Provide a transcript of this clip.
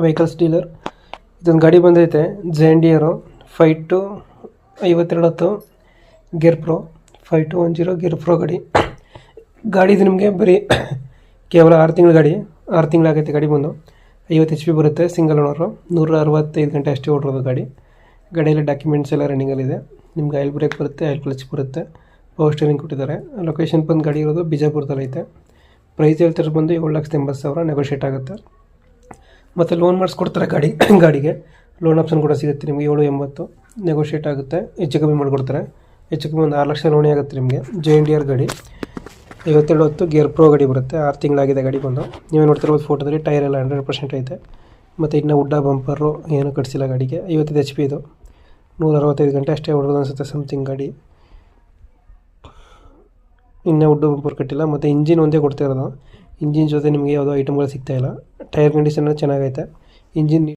Vehicles dealer. ಇದೊಂದು ಗಾಡಿ ಬಂದೈತೆ ಜೆಂಡಿಯರು 5252 ಗೇರ್ ಪ್ರೋ 5210 ಗೇರ್ ಪ್ರೋ ಗಾಡಿದು ನಿಮಗೆ ಬರೀ ಕೇವಲ 6 ತಿಂಗಳ ಗಾಡಿ. 6 ತಿಂಗಳಾಗೈತೆ ಗಾಡಿ ಬಂದು. 50 HP ಬರುತ್ತೆ. Single owner. 165 ಗಂಟೆ ಅಷ್ಟೇ ಓಡಿರೋದು ಗಾಡಿ. ಗಾಡಿಯಲ್ಲಿ ಡಾಕ್ಯುಮೆಂಟ್ಸ್ ಎಲ್ಲ ರನ್ನಿಂಗಲ್ಲಿದೆ. ನಿಮ್ಗೆ ಆಯಿಲ್ ಬ್ರೇಕ್ ಬರುತ್ತೆ, ಆಯಿಲ್ ಕ್ಲಚ್ ಬರುತ್ತೆ, ಪವರ್ ಸ್ಟೇರಿಂಗ್ ಕೊಟ್ಟಿದ್ದಾರೆ. ಲೊಕೇಶನ್ ಬಂದು ಗಾಡಿ ಇರೋದು ಬಿಜಾಪುರದಲ್ಲೈತೆ. ಪ್ರೈಸ್ ಹೇಳ್ತಿರೋದು ಬಂದು 7,80,000 ನೆಗೋಷಿಯೇಟ್ ಆಗುತ್ತೆ. ಮತ್ತು ಲೋನ್ ಮಾಡಿಸ್ಕೊಡ್ತಾರೆ ಗಾಡಿಗೆ ಲೋನ್ ಆಪ್ಷನ್ ಕೂಡ ಸಿಗುತ್ತೆ ನಿಮಗೆ. 7,80 ನೆಗೋಷಿಯೇಟ್ ಆಗುತ್ತೆ, ಹೆಚ್ಚು ಕಮ್ಮಿ ಮಾಡಿಕೊಡ್ತಾರೆ. ಹೆಚ್ಚು ಕಮ್ಮಿ ಒಂದು 6 ಲಕ್ಷ ಲೋನೇ ಆಗುತ್ತೆ ನಿಮಗೆ. ಜೆಂಡಿಯರ್ ಗಾಡಿ 5210 ಗೇರ್ ಪ್ರೋ ಗಾಡಿ ಬರುತ್ತೆ. 6 ತಿಂಗಳಾಗಿದೆ ಗಾಡಿ ಬಂದು. ನೀವೇ ನೋಡ್ತಿರ್ಬೋದು ಫೋಟೋದಲ್ಲಿ. ಟೈರ್ ಎಲ್ಲ 100% ಐತೆ. ಮತ್ತು ಇನ್ನೂ ಉಡ್ಡ ಬಂಪರು ಏನೂ ಕಟ್ಸಿಲ್ಲ ಗಾಡಿಗೆ. 55 HP ಇದು. 165 ಗಂಟೆ ಅಷ್ಟೇ ಹೊಡೋದು ಅನಿಸುತ್ತೆ ಸಮಥಿಂಗ್ ಗಾಡಿ. ಇನ್ನೂ ಉಡ್ಡ ಬಂಪರ್ ಕಟ್ಟಿಲ್ಲ. ಮತ್ತು ಇಂಜಿನ್ ಒಂದೇ ಕೊಡ್ತಾ ಇರೋದು. ಇಂಜಿನ್ ಜೊತೆ ನಿಮಗೆ ಯಾವುದೋ ಐಟಮ್ಗಳು ಸಿಗ್ತಾಯಿಲ್ಲ. ಟೈರ್ ಕಂಡೀಷನ್ ಚೆನ್ನಾಗೈತೆ. ಇಂಜಿನ್